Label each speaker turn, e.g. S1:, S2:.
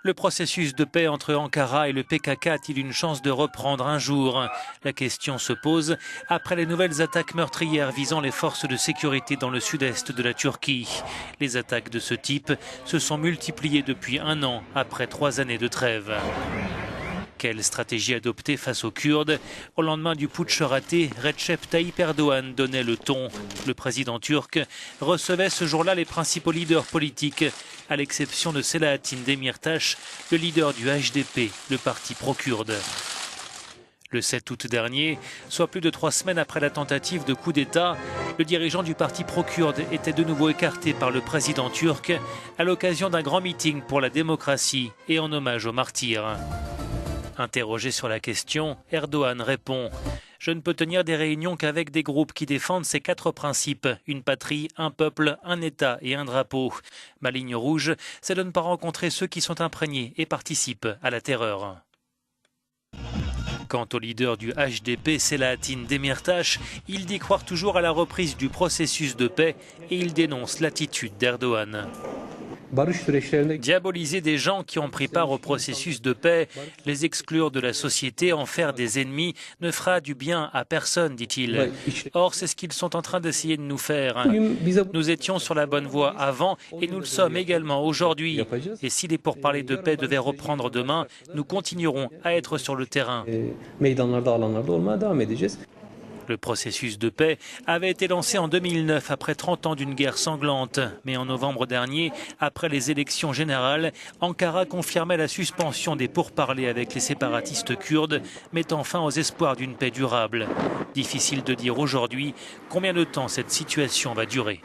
S1: Le processus de paix entre Ankara et le PKK a-t-il une chance de reprendre un jour? La question se pose après les nouvelles attaques meurtrières visant les forces de sécurité dans le sud-est de la Turquie. Les attaques de ce type se sont multipliées depuis un an après 3 années de trêve. Quelle stratégie adopter face aux Kurdes? Au lendemain du putsch raté, Recep Tayyip Erdogan donnait le ton. Le président turc recevait ce jour-là les principaux leaders politiques, à l'exception de Selahattin Demirtas, le leader du HDP, le parti pro-kurde. Le 7 août dernier, soit plus de 3 semaines après la tentative de coup d'État, le dirigeant du parti pro-kurde était de nouveau écarté par le président turc à l'occasion d'un grand meeting pour la démocratie et en hommage aux martyrs. Interrogé sur la question, Erdogan répond « Je ne peux tenir des réunions qu'avec des groupes qui défendent ces 4 principes, une patrie, un peuple, un État et un drapeau. Ma ligne rouge, c'est de ne pas rencontrer ceux qui sont imprégnés et participent à la terreur. » Quant au leader du HDP, Selahattin Demirtas, il dit croire toujours à la reprise du processus de paix et il dénonce l'attitude d'Erdogan. Diaboliser des gens qui ont pris part au processus de paix, les exclure de la société, en faire des ennemis, ne fera du bien à personne, dit-il. Or, c'est ce qu'ils sont en train d'essayer de nous faire. Nous étions sur la bonne voie avant et nous le sommes également aujourd'hui. Et si les pourparlers de paix devaient reprendre demain, nous continuerons à être sur le terrain. Le processus de paix avait été lancé en 2009 après 30 ans d'une guerre sanglante. Mais en novembre dernier, après les élections générales, Ankara confirmait la suspension des pourparlers avec les séparatistes kurdes, mettant fin aux espoirs d'une paix durable. Difficile de dire aujourd'hui combien de temps cette situation va durer.